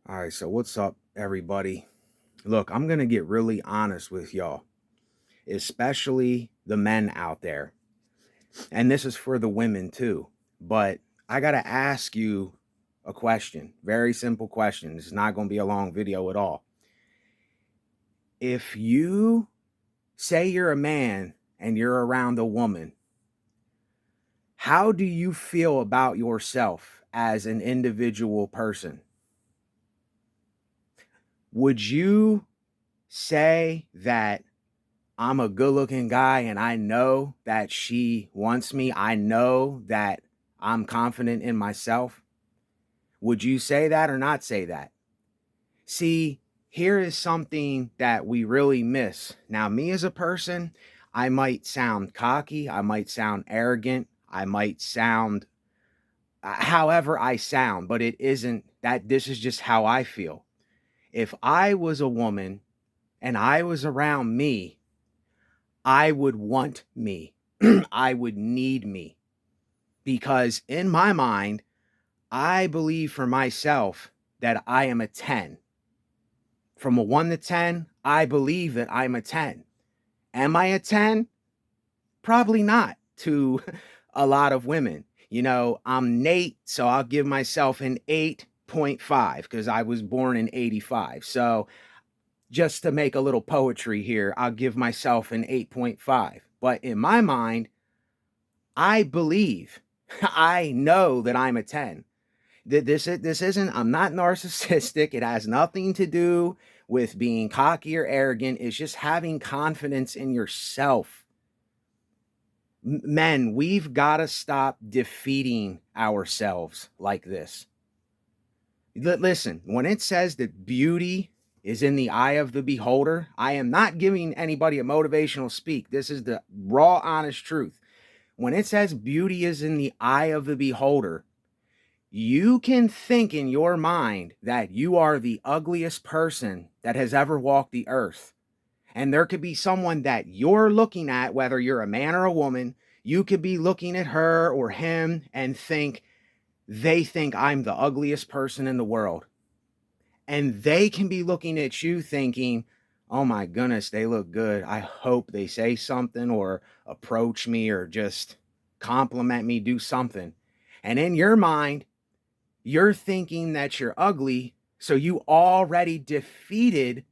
All right, so what's up, everybody? Look, I'm going to get really honest with y'all, especially the men out there. And this is for the women too. But I got to ask you a question. Very simple question. It's not going to be a long video at all. If you say you're a man and you're around a woman, how do you feel about yourself as an individual person? Would you say that I'm a good looking guy and I know that she wants me? I know that I'm confident in myself. Would you say that or not say that? See, here is something that we really miss. Now, me as a person, I might sound cocky, I might sound arrogant, I might sound however I sound, but it isn't that. This is just how I feel. If I was a woman and I was around me, I would want me. I would need me. Because in my mind, I believe for myself that I am a 10. From a 1 to 10, I believe that I'm a 10. Am I a 10? Probably not to a lot of women. You know, I'm Nate, so I'll give myself an 8.5 because I was born in 85. So just to make a little poetry here, I'll give myself an 8.5. But in my mind, I believe, I know that I'm a 10. This isn't, I'm not narcissistic. It has nothing to do with being cocky or arrogant. It's just having confidence in yourself. Men, we've got to stop defeating ourselves like this. Listen, when it says that beauty is in the eye of the beholder, I am not giving anybody a motivational speak. This is the raw, honest truth. When it says beauty is in the eye of the beholder, you can think in your mind that you are the ugliest person that has ever walked the earth. And there could be someone that you're looking at, whether you're a man or a woman, you could be looking at her or him and they think I'm the ugliest person in the world. And they can be looking at you thinking, oh my goodness, they look good. I hope they say something or approach me or just compliment me, do something. And in your mind, you're thinking that you're ugly. So you already defeated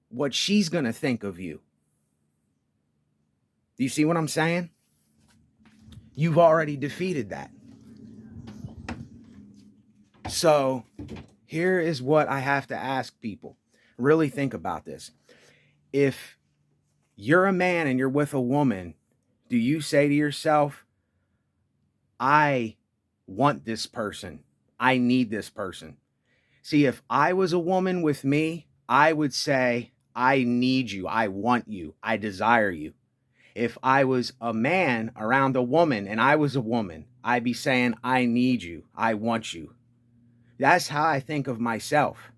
what she's going to think of you. Do you see what I'm saying? You've already defeated that. So here is what I have to ask people. Really think about this. If you're a man and you're with a woman, do you say to yourself, I want this person. I need this person. See, if I was a woman with me, I would say, I need you. I want you. I desire you. If I was a man around a woman and I was a woman, I'd be saying, I need you. I want you. That's how I think of myself.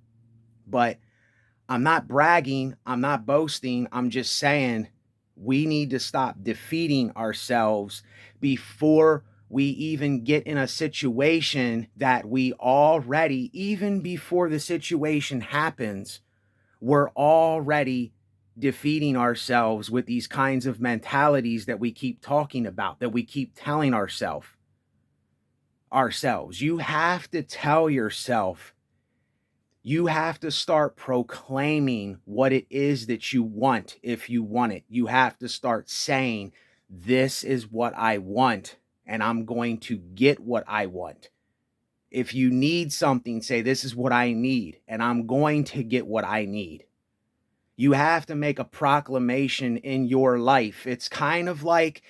But I'm not bragging. I'm not boasting. I'm just saying we need to stop defeating ourselves before we even get in a situation that we already, even before the situation happens, we're already defeating ourselves with these kinds of mentalities that we keep talking about, that we keep telling ourselves. You have to tell yourself, you have to start proclaiming what it is that you want. If you want it, you have to start saying, this is what I want, and I'm going to get what I want. If you need something, say, this is what I need, and I'm going to get what I need. You have to make a proclamation in your life. It's kind of like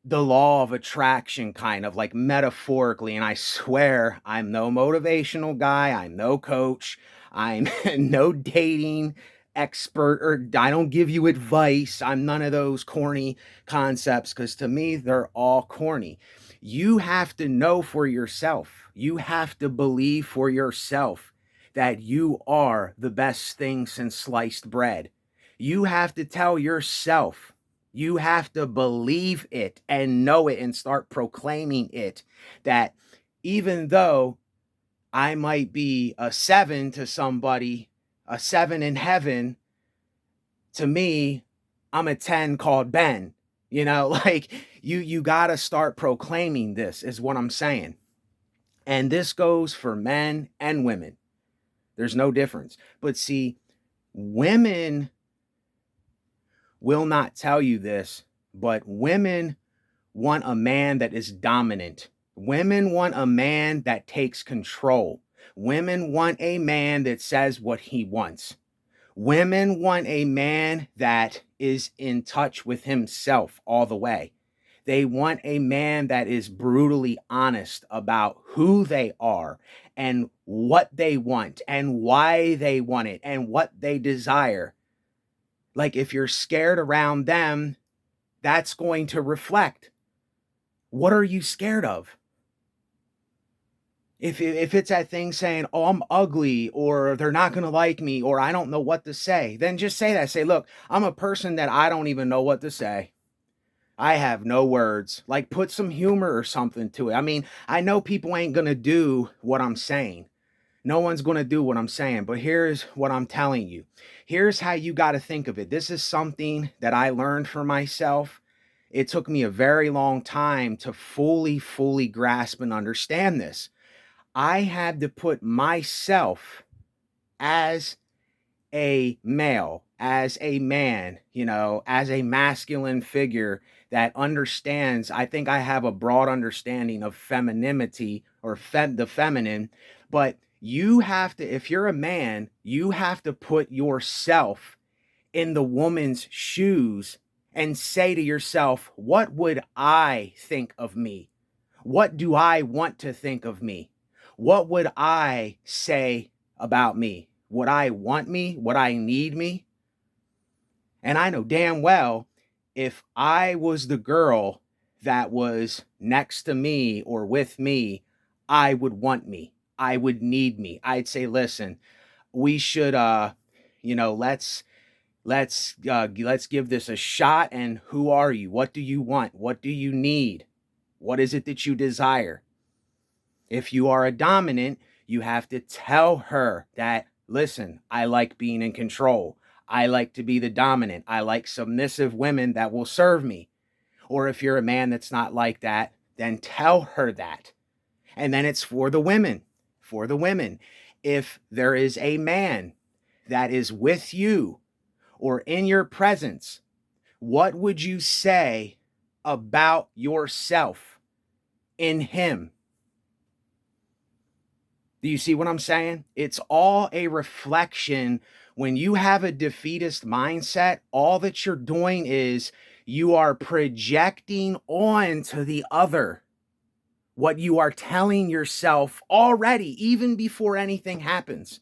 the law of attraction, kind of like metaphorically. And I swear I'm no motivational guy. I'm no coach. I'm no dating expert, or I don't give you advice. I'm none of those corny concepts, because to me, they're all corny. You have to know for yourself. You have to believe for yourself that you are the best thing since sliced bread. You have to tell yourself, you have to believe it and know it and start proclaiming it, that even though I might be a 7 to somebody, a 7 in heaven. To me, I'm a 10 called Ben. You know, like you got to start proclaiming this is what I'm saying. And this goes for men and women. There's no difference. But see, women will not tell you this, but women want a man that is dominant. Women want a man that takes control. Women want a man that says what he wants. Women want a man that is in touch with himself all the way. They want a man that is brutally honest about who they are and what they want and why they want it and what they desire. Like if you're scared around them, that's going to reflect. What are you scared of? If it's that thing saying, oh, I'm ugly, or they're not going to like me, or I don't know what to say, then just say that. Say, look, I'm a person that I don't even know what to say. I have no words. Like put some humor or something to it. I mean, I know people ain't going to do what I'm saying. No one's going to do what I'm saying, but here's what I'm telling you. Here's how you got to think of it. This is something that I learned for myself. It took me a very long time to fully grasp and understand this. I had to put myself as a male, as a man, you know, as a masculine figure that understands. I think I have a broad understanding of femininity or the feminine, but you have to, if you're a man, you have to put yourself in the woman's shoes and say to yourself, what would I think of me? What do I want to think of me? What would I say about me? Would I want me? Would I need me? And I know damn well if I was the girl that was next to me or with me, I would want me. I would need me. I'd say, listen, we should you know, let's give this a shot. And who are you? What do you want? What do you need? What is it that you desire? If you are a dominant, you have to tell her that, listen, I like being in control. I like to be the dominant. I like submissive women that will serve me. Or if you're a man that's not like that, then tell her that. And then it's for the women. For the women. If there is a man that is with you or in your presence, what would you say about yourself in him? Do you see what I'm saying? It's all a reflection. When you have a defeatist mindset, all that you're doing is you are projecting on to the other what you are telling yourself already, even before anything happens.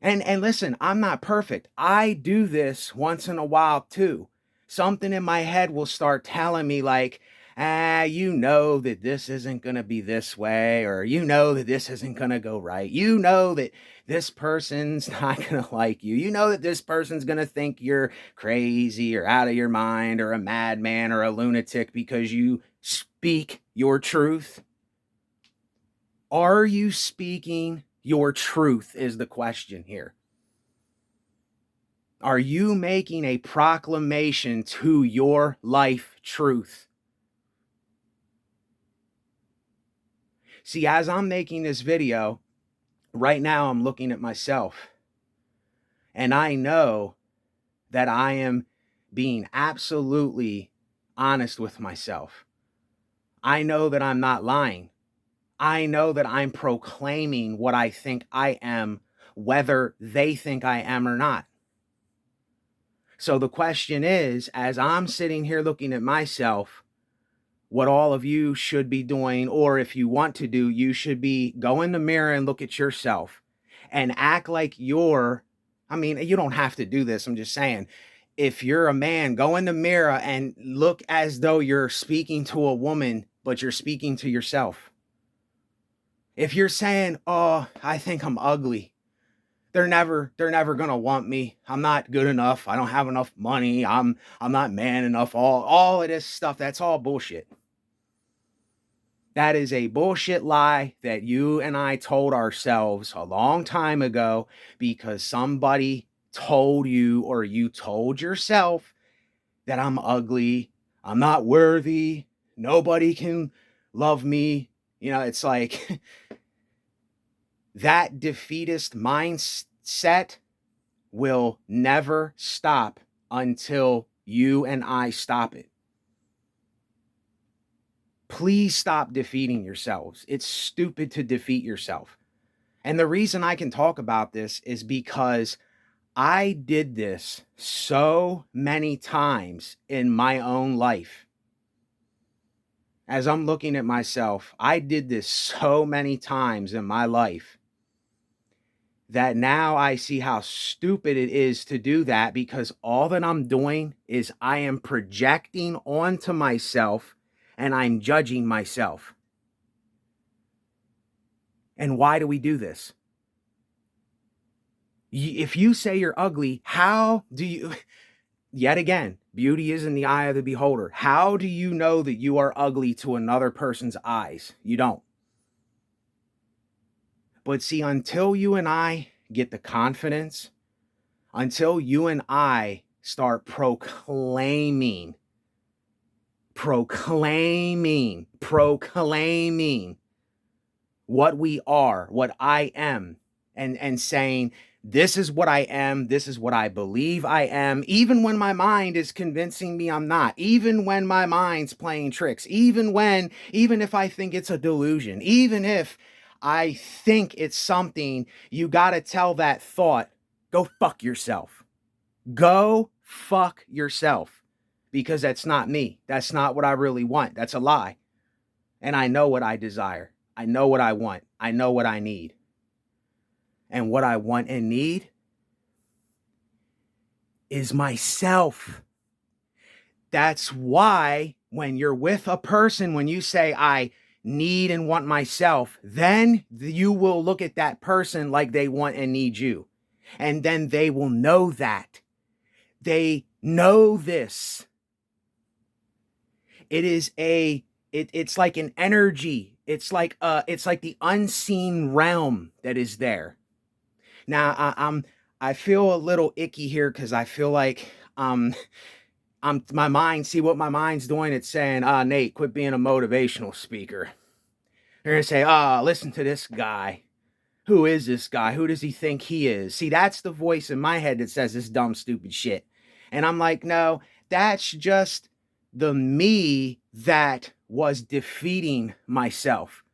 And listen, I'm not perfect. I do this once in a while too. Something in my head will start telling me like, you know that this isn't going to be this way, or you know that this isn't going to go right. You know that this person's not going to like you. You know that this person's going to think you're crazy or out of your mind or a madman or a lunatic because you speak your truth. Are you speaking your truth is the question here. Are you making a proclamation to your life truth? See, as I'm making this video, right now I'm looking at myself. And I know that I am being absolutely honest with myself. I know that I'm not lying. I know that I'm proclaiming what I think I am, whether they think I am or not. So the question is, as I'm sitting here looking at myself, what all of you should be doing, or if you want to do, you should be go in the mirror and look at yourself and act like I mean, you don't have to do this. I'm just saying, if you're a man, go in the mirror and look as though you're speaking to a woman, but you're speaking to yourself. If you're saying, oh, I think I'm ugly, they're never gonna want me. I'm not good enough. I don't have enough money. I'm not man enough. All of this stuff, that's all bullshit. That is a bullshit lie that you and I told ourselves a long time ago because somebody told you or you told yourself that I'm ugly, I'm not worthy, nobody can love me. You know, it's like that defeatist mindset will never stop until you and I stop it. Please stop defeating yourselves. It's stupid to defeat yourself. And the reason I can talk about this is because I did this so many times in my own life. As I'm looking at myself, I did this so many times in my life that now I see how stupid it is to do that, because all that I'm doing is I am projecting onto myself and I'm judging myself. And why do we do this? If you say you're ugly, how do you, yet again, beauty is in the eye of the beholder. How do you know that you are ugly to another person's eyes? You don't. But see, until you and I get the confidence, until you and I start proclaiming what we are, what I am, and saying, this is what I am, this is what I believe I am, even when my mind is convincing me I'm not, even when my mind's playing tricks, even if I think it's a delusion, even if I think it's something, you got to tell that thought, go fuck yourself. Go fuck yourself, because that's not me. That's not what I really want. That's a lie. And I know what I desire. I know what I want. I know what I need. And what I want and need is myself. That's why when you're with a person, when you say, I need and want myself, then you will look at that person like they want and need you. And then they will know that. They know this. It is it's like an energy. It's like the unseen realm that is there. Now I feel a little icky here because I feel like my mind, see what my mind's doing? It's saying, Nate, quit being a motivational speaker. They're gonna say, listen to this guy. Who is this guy? Who does he think he is? See, that's the voice in my head that says this dumb, stupid shit. And I'm like, no, that's just the me that was defeating myself.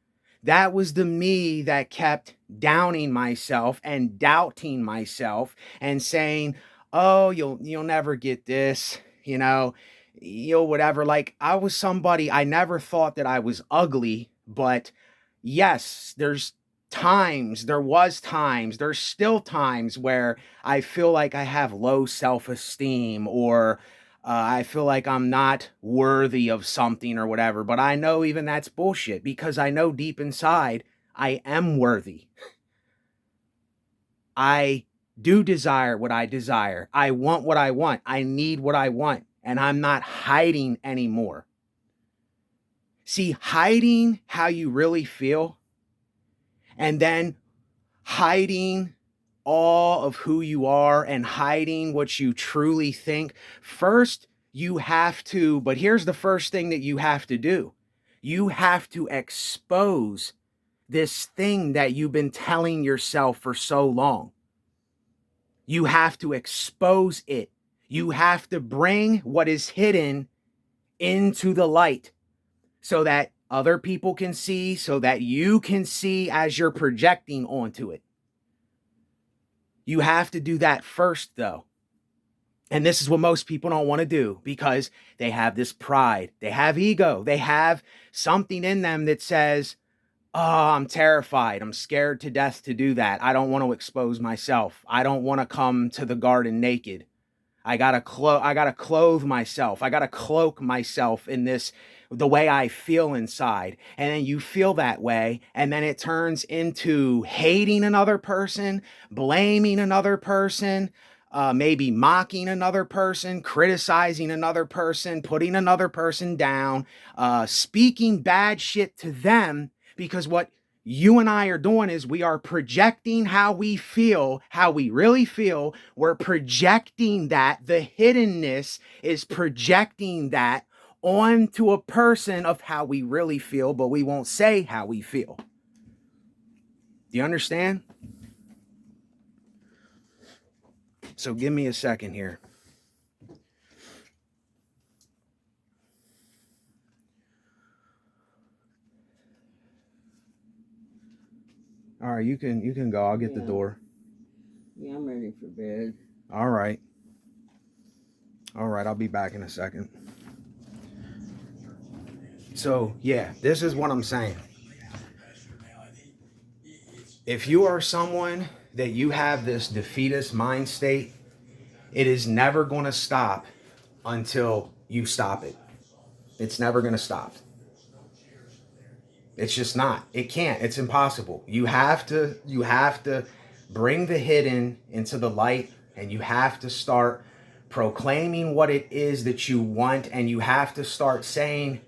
That was the me that kept downing myself and doubting myself and saying, oh, you'll never get this, you'll whatever. Like, I was somebody, I never thought that I was ugly, but yes, there's still times where I feel like I have low self-esteem, or I feel like I'm not worthy of something or whatever. But I know even that's bullshit, because I know deep inside I am worthy. I do desire what I desire. I want what I want. I need what I want. And I'm not hiding anymore. See, hiding how you really feel and then hiding all of who you are and hiding what you truly think. First, you have to, but here's the first thing that you have to do. You have to expose this thing that you've been telling yourself for so long. You have to expose it. You have to bring what is hidden into the light so that other people can see, so that you can see as you're projecting onto it. You have to do that first, though. And this is what most people don't want to do, because they have this pride. They have ego. They have something in them that says, oh, I'm terrified. I'm scared to death to do that. I don't want to expose myself. I don't want to come to the garden naked. I gotta clothe myself. I gotta cloak myself in this, the way I feel inside. And then you feel that way, and then it turns into hating another person, blaming another person, maybe mocking another person, criticizing another person, putting another person down, speaking bad shit to them, because what you and I are doing is we are projecting how we feel, how we really feel. We're projecting that. The hiddenness is projecting that onto a person of how we really feel, but we won't say how we feel. Do you understand? So give me a second here. All right, you can go. I'll get the door. Yeah, I'm ready for bed. All right. All right, I'll be back in a second. So, yeah, this is what I'm saying. If you are someone that you have this defeatist mind state, it is never going to stop until you stop it. It's never going to stop. It's just not. It can't. It's impossible. You have to bring the hidden into the light, and you have to start proclaiming what it is that you want, and you have to start saying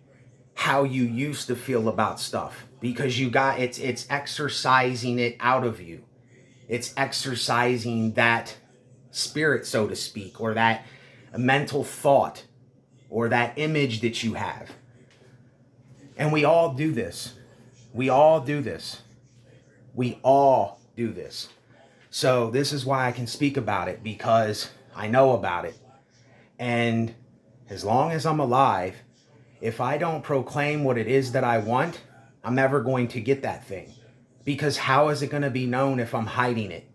how you used to feel about stuff, because it's exercising it out of you. It's exercising that spirit, so to speak, or that mental thought, or that image that you have. And we all do this. We all do this. We all do this. So this is why I can speak about it, because I know about it. And as long as I'm alive, if I don't proclaim what it is that I want, I'm never going to get that thing. Because how is it going to be known if I'm hiding it?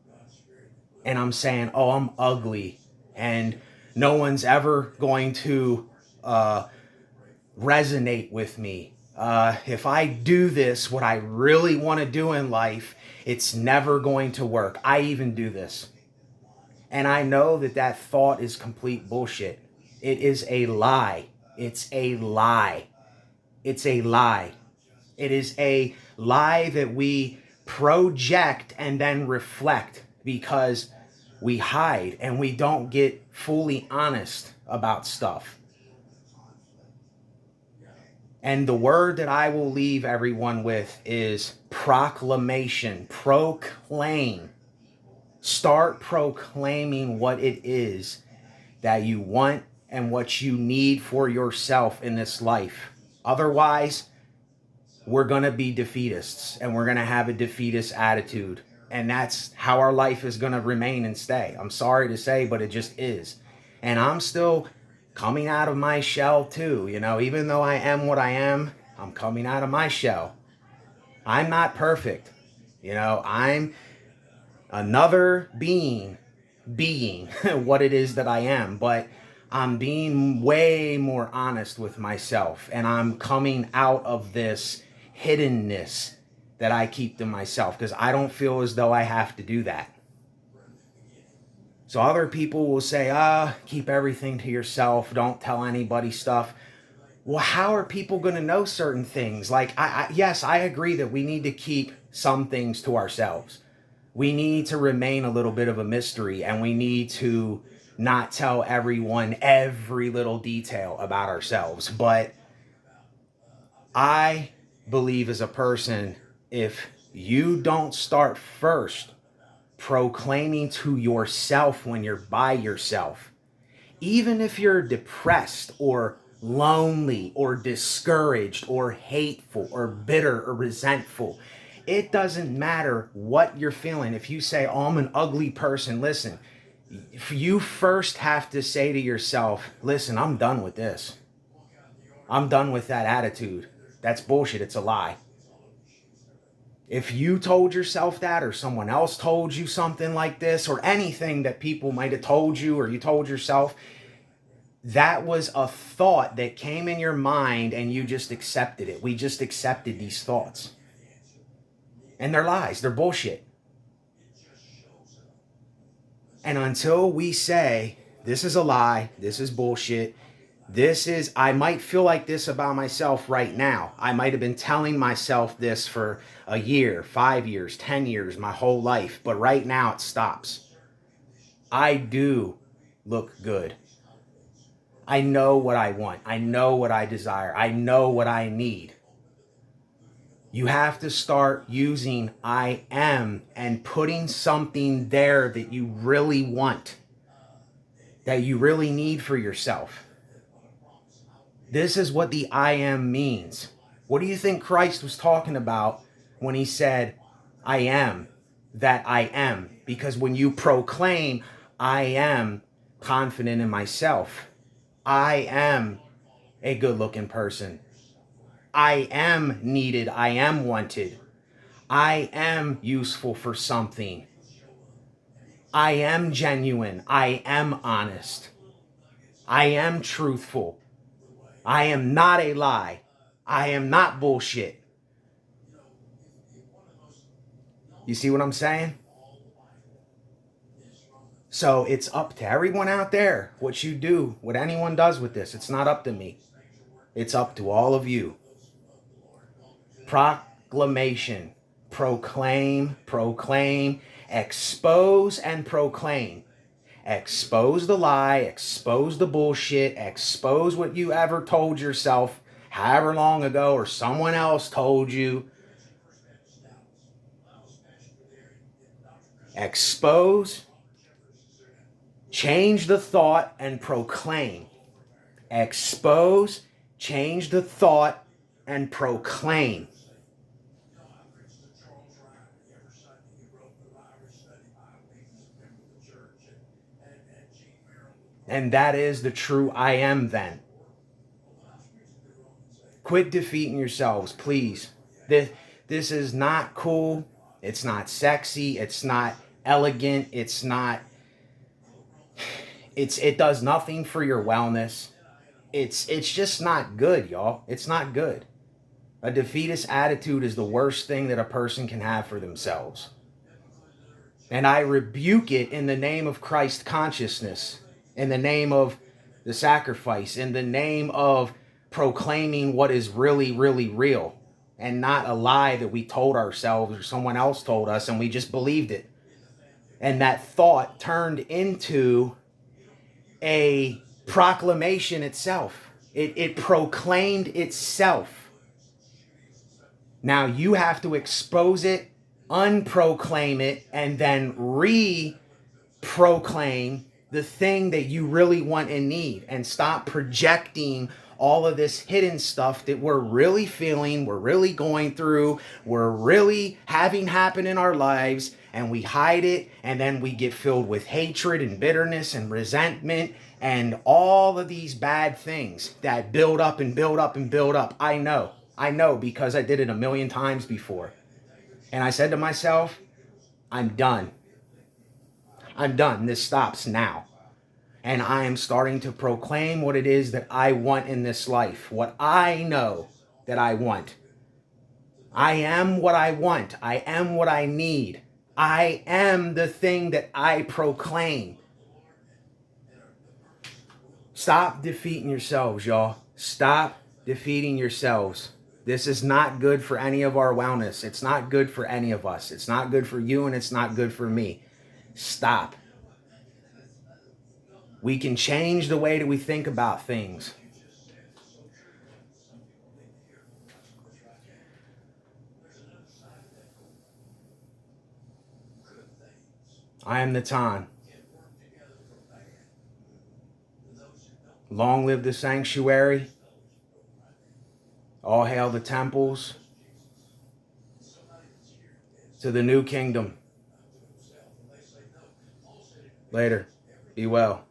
And I'm saying, oh, I'm ugly, and no one's ever going to resonate with me. If I do this, what I really want to do in life, it's never going to work. I even do this. And I know that that thought is complete bullshit. It is a lie. It's a lie. It's a lie. It is a lie that we project and then reflect, because we hide and we don't get fully honest about stuff. And the word that I will leave everyone with is proclamation. Proclaim. Start proclaiming what it is that you want and what you need for yourself in this life. Otherwise, we're going to be defeatists, and we're going to have a defeatist attitude. And that's how our life is going to remain and stay. I'm sorry to say, but it just is. And I'm still coming out of my shell too. You know, even though I am what I am, I'm coming out of my shell. I'm not perfect. You know, I'm another being what it is that I am, but I'm being way more honest with myself, and I'm coming out of this hiddenness that I keep to myself, because I don't feel as though I have to do that. So other people will say, keep everything to yourself, don't tell anybody stuff. Well, how are people going to know certain things? Like, yes, I agree that we need to keep some things to ourselves. We need to remain a little bit of a mystery, and we need to not tell everyone every little detail about ourselves. But I believe, as a person, if you don't start first proclaiming to yourself when you're by yourself, even if you're depressed or lonely or discouraged or hateful or bitter or resentful, it doesn't matter what you're feeling. If you say, oh, I'm an ugly person, listen, you first have to say to yourself, listen, I'm done with this. I'm done with that attitude. That's bullshit. It's a lie. If you told yourself that, or someone else told you something like this, or anything that people might have told you, or you told yourself, that was a thought that came in your mind and you just accepted it. We just accepted these thoughts. And they're lies. They're bullshit. And until we say, this is a lie, this is bullshit, I might feel like this about myself right now. I might have been telling myself this for a year, 5 years, 10 years, my whole life. But right now it stops. I do look good. I know what I want. I know what I desire. I know what I need. You have to start using I am and putting something there that you really want, that you really need for yourself. This is what the I am means. What do you think Christ was talking about when he said, I am that I am? Because when you proclaim, I am confident in myself, I am a good looking person, I am needed, I am wanted, I am useful for something, I am genuine, I am honest, I am truthful, I am not a lie, I am not bullshit. You see what I'm saying? So it's up to everyone out there what you do, what anyone does with this. It's not up to me. It's up to all of you. Proclamation. Proclaim, proclaim, expose and proclaim. Expose the lie, expose the bullshit, expose what you ever told yourself however long ago or someone else told you. Expose, change the thought, and proclaim. Expose, change the thought, and proclaim. And that is the true I am then. Quit defeating yourselves, please. This is not cool. It's not sexy. It's not elegant. It does nothing for your wellness. It's just not good, y'all. It's not good. A defeatist attitude is the worst thing that a person can have for themselves. And I rebuke it in the name of Christ consciousness, in the name of the sacrifice, in the name of proclaiming what is really, really real and not a lie that we told ourselves or someone else told us and we just believed it. And that thought turned into a proclamation itself. It proclaimed itself. Now you have to expose it, unproclaim it, and then re-proclaim the thing that you really want and need, and stop projecting all of this hidden stuff that we're really feeling, we're really going through, we're really having happen in our lives, and we hide it, and then we get filled with hatred and bitterness and resentment and all of these bad things that build up and build up and build up. I know because I did it a million times before. And I said to myself, I'm done. This stops now. And I am starting to proclaim what it is that I want in this life, what I know that I want. I am what I want. I am what I need. I am the thing that I proclaim. Stop defeating yourselves, y'all. Stop defeating yourselves. This is not good for any of our wellness. It's not good for any of us. It's not good for you, and it's not good for me. Stop. We can change the way that we think about things. I am the Tan. Long live the sanctuary. All hail the temples. To the new kingdom. Later. Be well.